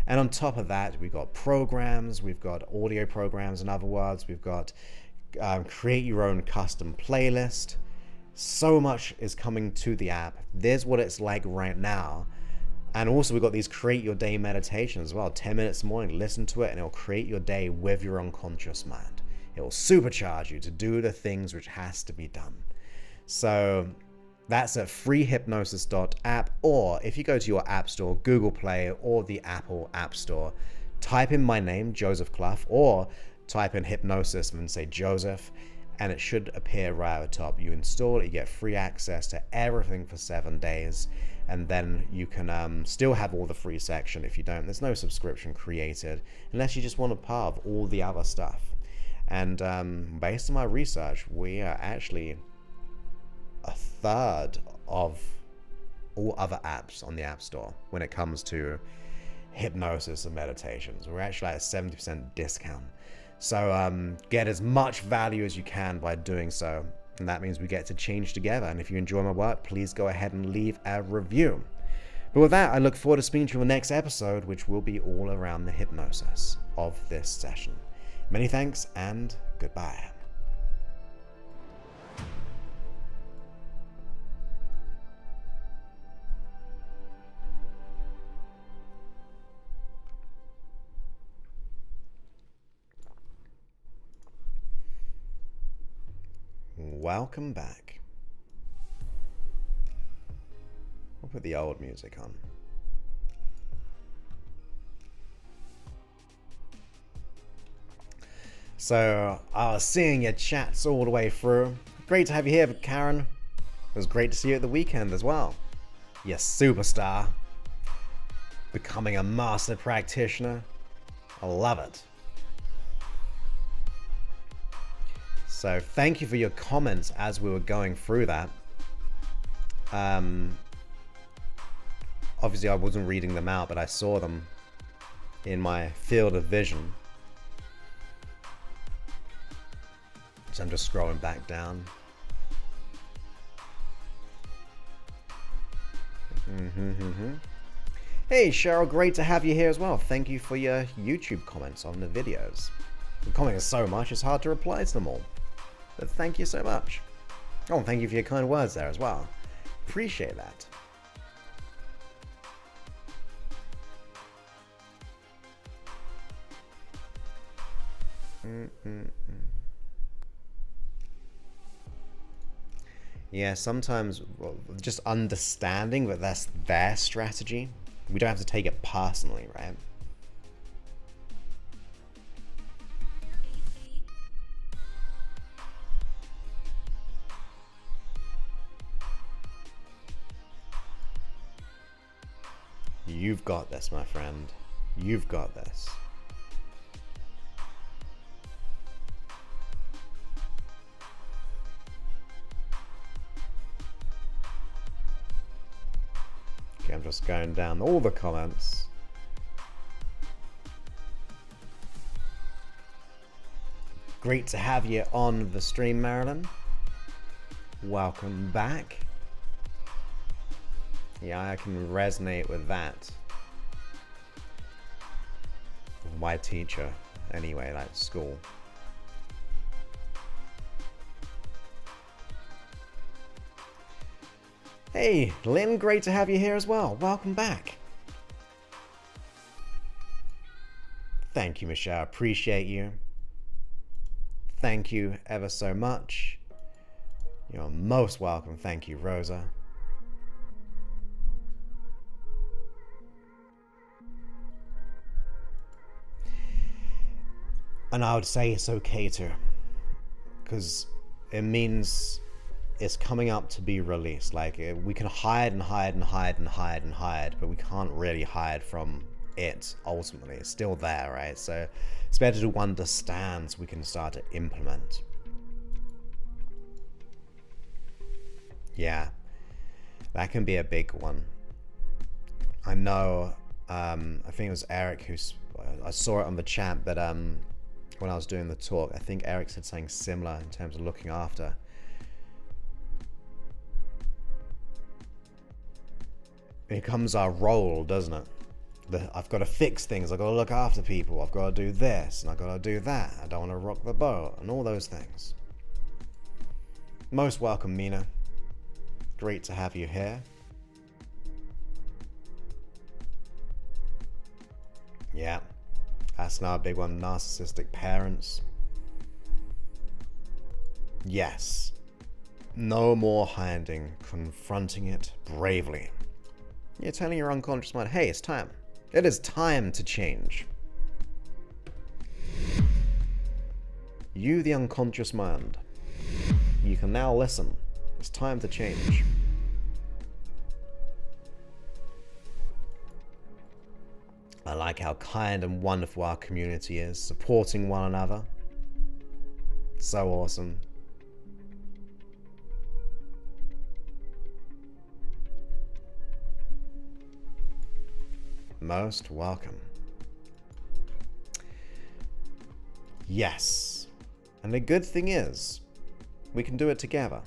And on top of that, we've got programs. We've got audio programs, in other words. We've got create your own custom playlist. So much is coming to the app. There's what it's like right now. And also we've got these create your day meditations as well. 10 minutes a morning, listen to it, and it'll create your day with your unconscious mind. It will supercharge you to do the things which has to be done. So that's at freehypnosis.app, or if you go to your app store, Google Play or the Apple App Store, type in my name, Joseph Clough, or type in hypnosis and say Joseph, and it should appear right at the top. You install it, you get free access to everything for 7 days, and then you can still have all the free section if you don't. There's no subscription created unless you just want a part of all the other stuff. And based on my research, we are actually a third of all other apps on the App Store when it comes to hypnosis and meditations. We're actually at a 70% discount. So get as much value as you can by doing so. And that means we get to change together. And if you enjoy my work, please go ahead and leave a review. But with that, I look forward to speaking to you in the next episode, which will be all around the hypnosis of this session. Many thanks and goodbye. Welcome back. We'll put the old music on. So I was seeing your chats all the way through. Great to have you here, Karen. It was great to see you at the weekend as well. You superstar. Becoming a master practitioner. I love it. So thank you for your comments as we were going through that. Obviously I wasn't reading them out, but I saw them in my field of vision. So I'm just scrolling back down. Hey Cheryl, great to have you here as well. Thank you for your YouTube comments on the videos. You're commenting so much, it's hard to reply to them all. But thank you so much. Oh, and thank you for your kind words there as well. Appreciate that. Yeah, sometimes just understanding that that's their strategy. We don't have to take it personally, right? You've got this, my friend. You've got this. Okay, I'm just going down all the comments. Great to have you on the stream, Marilyn. Welcome back. Yeah, I can resonate with that. My teacher, anyway, like school. Hey, Lynn, great to have you here as well. Welcome back. Thank you, Michelle. Appreciate you. Thank you ever so much. You're most welcome. Thank you, Rosa. And I would say it's okay to because it means it's coming up to be released. Like, we can hide and hide and hide and hide and hide, but we can't really hide from it. Ultimately, it's still there, right? So it's better to understand so we can start to implement. Yeah, that can be a big one. I know, I think it was Eric I saw it on the chat, but when I was doing the talk, I think Eric said something similar in terms of looking after. It becomes our role, doesn't it? I've got to fix things, I've got to look after people, I've got to do this, and I've got to do that, I don't want to rock the boat, and all those things. Most welcome, Mina. Great to have you here. Yeah, that's another big one. Narcissistic parents. Yes. No more hiding, confronting it bravely. You're telling your unconscious mind, hey, it's time. It is time to change. You, the unconscious mind, you can now listen. It's time to change. I like how kind and wonderful our community is, supporting one another. So awesome. Most welcome. Yes. And the good thing is, we can do it together.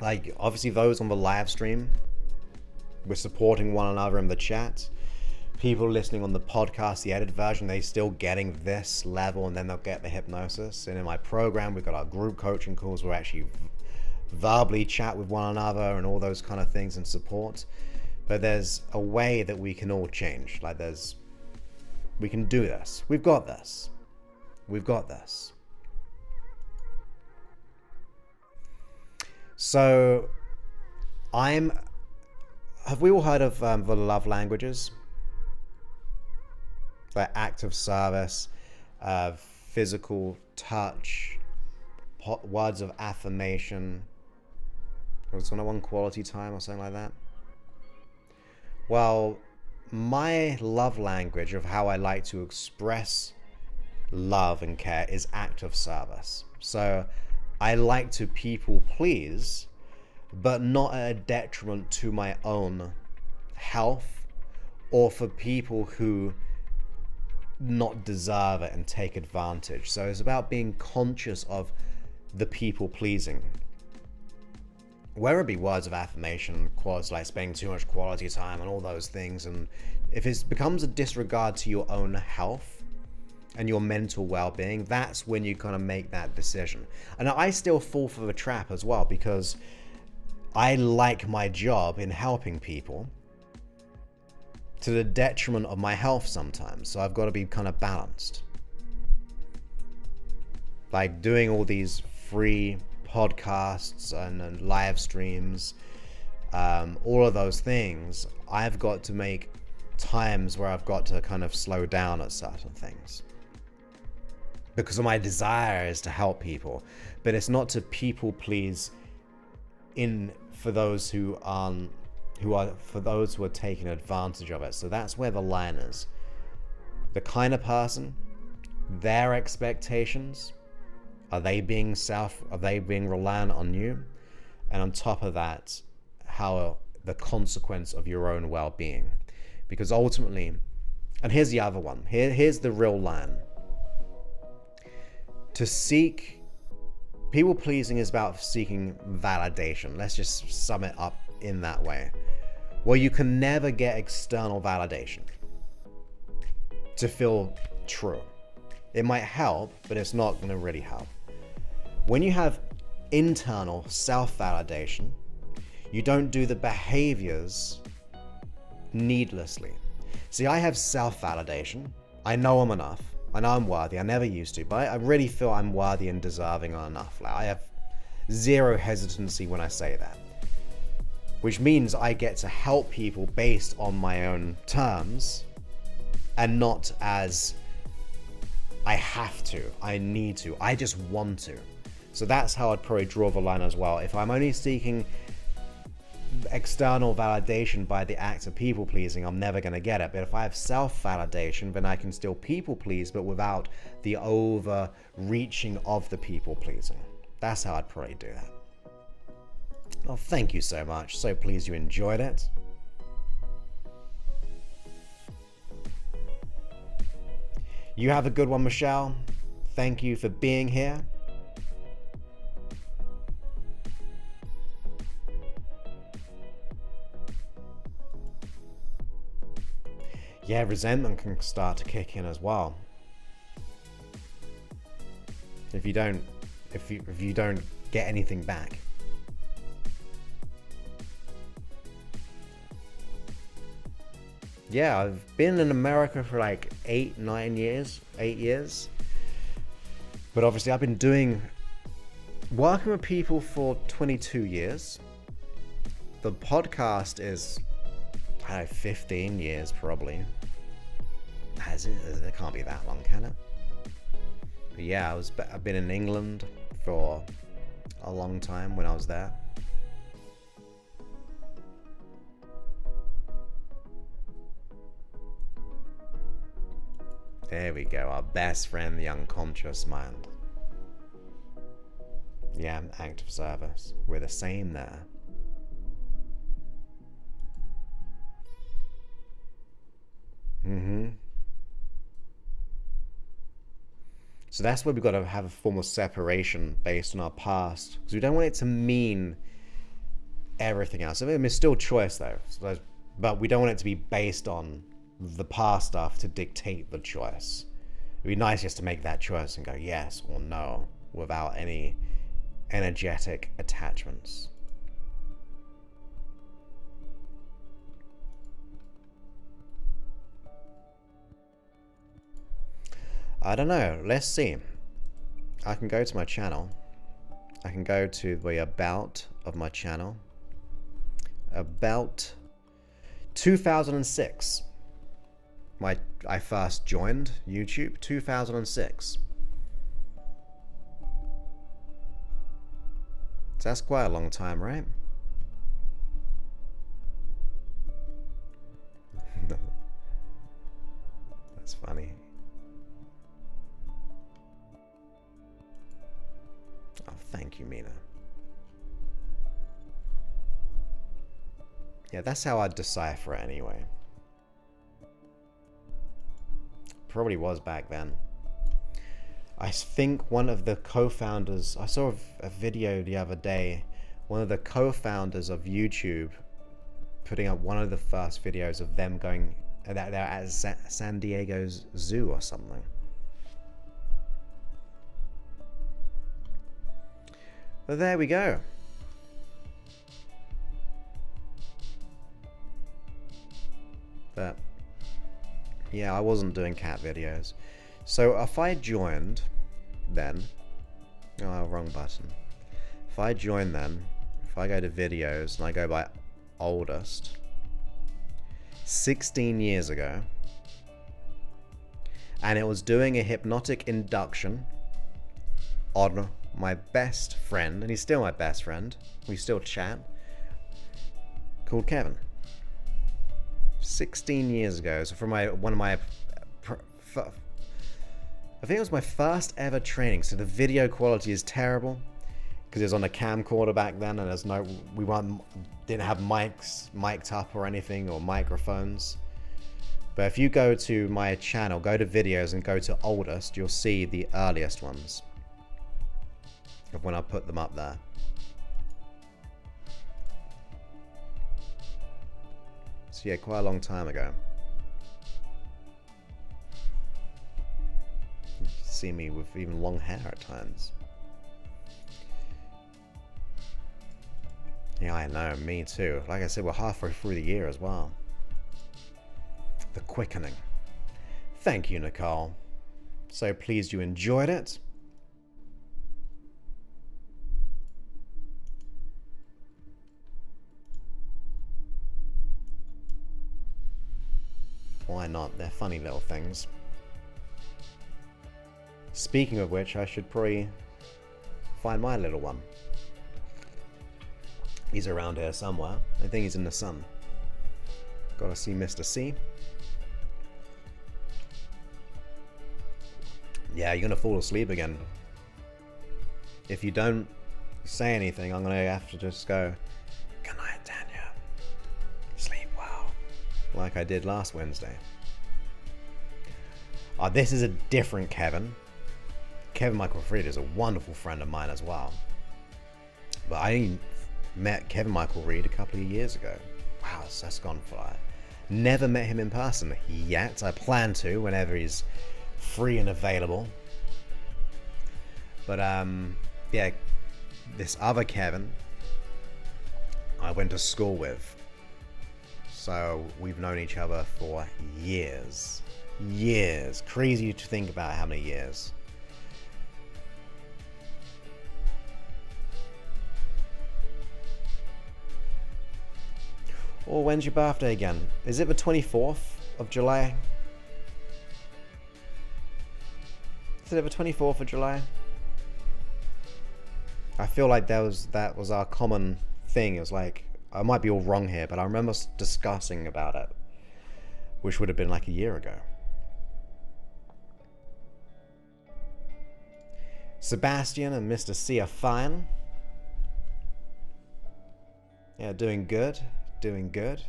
Like, obviously those on the live stream, we're supporting one another in the chat. People listening on the podcast, the edited version, they're still getting this level, and then they'll get the hypnosis. And in my program, we've got our group coaching calls where we actually verbally chat with one another and all those kind of things and support. But there's a way that we can all change. Like, we can do this. We've got this. We've got this. So, have we all heard of the love languages? Like act of service, physical touch, words of affirmation. Was one quality time or something like that? Well, my love language of how I like to express love and care is act of service. So I like to people please, but not at a detriment to my own health or for people who not deserve it and take advantage. So it's about being conscious of the people pleasing. Whether it be words of affirmation, quotes like spending too much quality time and all those things, and if it becomes a disregard to your own health and your mental well-being, that's when you kind of make that decision. And I still fall for the trap as well, because I like my job in helping people to the detriment of my health sometimes. So I've got to be kind of balanced. Like doing all these free podcasts and live streams, all of those things, I've got to make times where I've got to kind of slow down at certain things. Because of my desire is to help people, but it's not to people please for those who are taking advantage of it. So that's where the line is. The kind of person, their expectations, are they being reliant on you? And on top of that, how the consequence of your own well-being. Because ultimately, and here's the other one, here's the real line. To seek, people pleasing is about seeking validation. Let's just sum it up in that way. Well, you can never get external validation to feel true. It might help, but it's not going to really help. When you have internal self-validation, you don't do the behaviors needlessly. See, I have self-validation. I know I'm enough. I know I'm worthy. I never used to, but I really feel I'm worthy and deserving enough. Like, I have zero hesitancy when I say that. Which means I get to help people based on my own terms and not as I have to, I need to, I just want to. So that's how I'd probably draw the line as well. If I'm only seeking external validation by the act of people pleasing, I'm never going to get it. But if I have self-validation, then I can still people please, but without the overreaching of the people pleasing. That's how I'd probably do that. Well, thank you so much. So pleased you enjoyed it. You have a good one, Michelle. Thank you for being here. Yeah, resentment can start to kick in as well. If you don't get anything back. Yeah, I've been in America for like 8 years. But obviously I've been working with people for 22 years. The podcast is, I don't know, 15 years probably. It can't be that long, can it? But yeah, I've been in England for a long time when I was there. There we go, our best friend, the unconscious mind. Yeah, active service. We're the same there. So that's where we've got to have a form of separation based on our past, because we don't want it to mean everything else. I mean, it's still choice though, but we don't want it to be based on the past stuff to dictate the choice. It'd be nice just to make that choice and go yes or no without any energetic attachments. I don't know. Let's see. I can go to my channel. I can go to the about of my channel. About 2006. I first joined YouTube 2006. So that's quite a long time, right? That's funny. Oh, thank you, Mina. Yeah, that's how I'd decipher it anyway. Probably was back then. I think one of the co-founders, I saw a video the other day, one of the co-founders of YouTube putting up one of the first videos of them going, they're at San Diego's zoo or something. But there we go. But yeah, I wasn't doing cat videos. So if I joined then, oh, wrong button. If I join then, if I go to videos and I go by oldest, 16 years ago, and it was doing a hypnotic induction on my best friend, and he's still my best friend, we still chat, called Kevin. 16 years ago, so from I think it was my first ever training, so the video quality is terrible because it was on a camcorder back then, and didn't have mics mic'd up or anything, or microphones. But if you go to my channel, go to videos and go to oldest, you'll see the earliest ones of when I put them up there. So yeah, quite a long time ago. You see me with even long hair at times. Yeah, I know, me too. Like I said, we're halfway through the year as well. The quickening. Thank you, Nicole. So pleased you enjoyed it. Why not? They're funny little things. Speaking of which, I should probably find my little one. He's around here somewhere. I think he's in the sun. Gotta see Mr. C. Yeah, you're gonna fall asleep again. If you don't say anything, I'm gonna have to just go, "Good night, Tanya. Sleep well." Like I did last Wednesday. Oh, this is a different Kevin. Kevin Michael Fried is a wonderful friend of mine as well. But I met Kevin Michael Reid a couple of years ago. Wow, that's gone fly. Never met him in person yet. I plan to whenever he's free and available. But yeah, this other Kevin I went to school with. So we've known each other for years. Years. Crazy to think about how many years. Or when's your birthday again? Is it the 24th of July? Is it the 24th of July? I feel like that was our common thing. It was like, I might be all wrong here, but I remember us discussing about it, which would have been like a year ago. Sebastian and Mr. C are fine. Yeah, doing good. Doing good.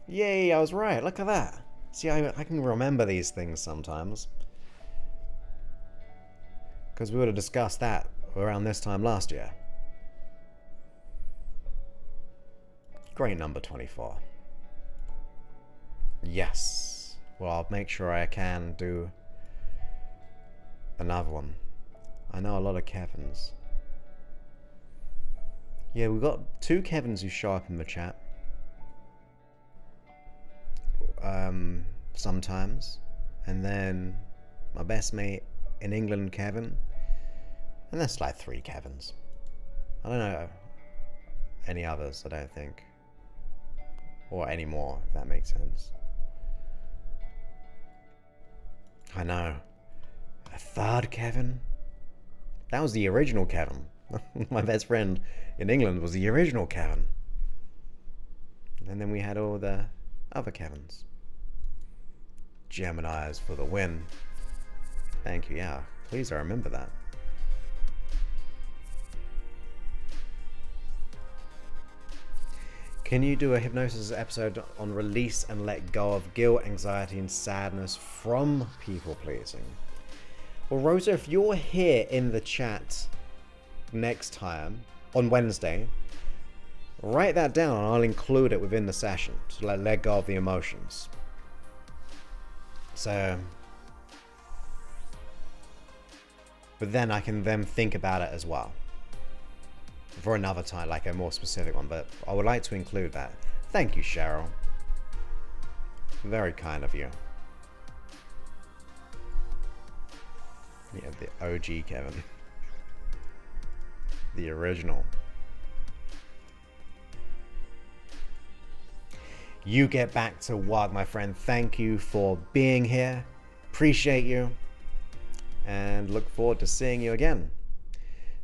Yay, I was right. Look at that. See, I can remember these things sometimes. Because we would have discussed that around this time last year. Great number 24. Yes. Well, I'll make sure I can do another one. I know a lot of Kevins. Yeah, we've got 2 Kevins who show up in the chat. Sometimes. And then my best mate in England, Kevin. And that's like 3 Kevins. I don't know any others, I don't think. Or any more, if that makes sense. I know. A 3rd Kevin? That was the original Kevin. My best friend in England was the original Kevin. And then we had all the other Kevins. Geminis for the win. Thank you, yeah. Please, I remember that. Can you do a hypnosis episode on release and let go of guilt, anxiety, and sadness from people pleasing? Well, Rosa, if you're here in the chat next time, on Wednesday, write that down and I'll include it within the session to let go of the emotions. So, but then I can then think about it as well. For another time, like a more specific one, but I would like to include that. Thank you, Cheryl. Very kind of you. Yeah, the OG Kevin. The original. You get back to work, my friend. Thank you for being here. Appreciate you. And look forward to seeing you again.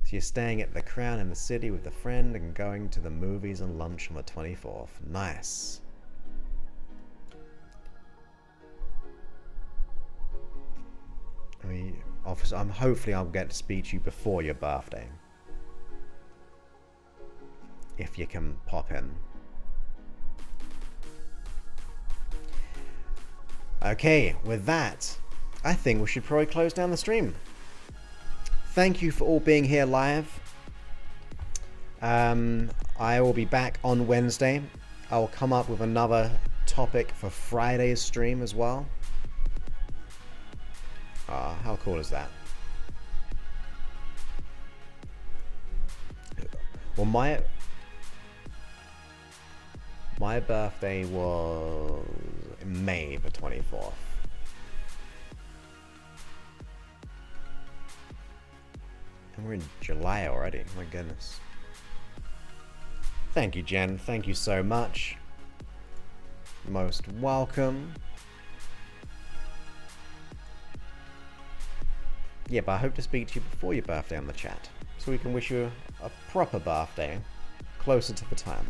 So you're staying at the Crown in the city with a friend and going to the movies and lunch on the 24th. Nice. Hopefully I'll get to speak to you before your birthday. If you can pop in. Okay, with that, I think we should probably close down the stream. Thank you for all being here live. I will be back on Wednesday. I will come up with another topic for Friday's stream as well. How cool is that? Well, my birthday was May the 24th. And we're in July already. My goodness. Thank you, Jen. Thank you so much. Most welcome. Yeah, but I hope to speak to you before your birthday on the chat, so we can wish you a proper birthday closer to the time.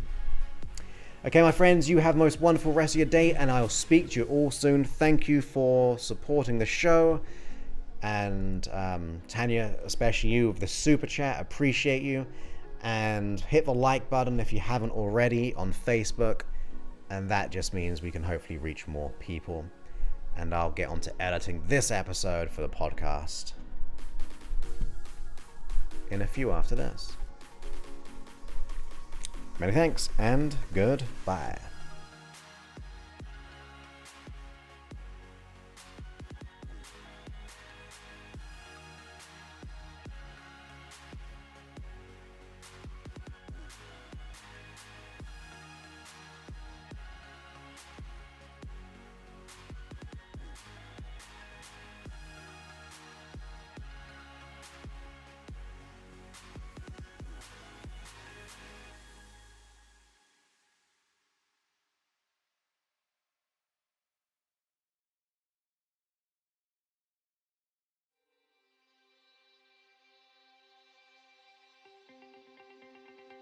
Okay, my friends, you have the most wonderful rest of your day, and I'll speak to you all soon. Thank you for supporting the show. And Tanya, especially you with the super chat, appreciate you. And hit the like button if you haven't already on Facebook. And that just means we can hopefully reach more people. And I'll get on to editing this episode for the podcast in a few after this. Many thanks and goodbye.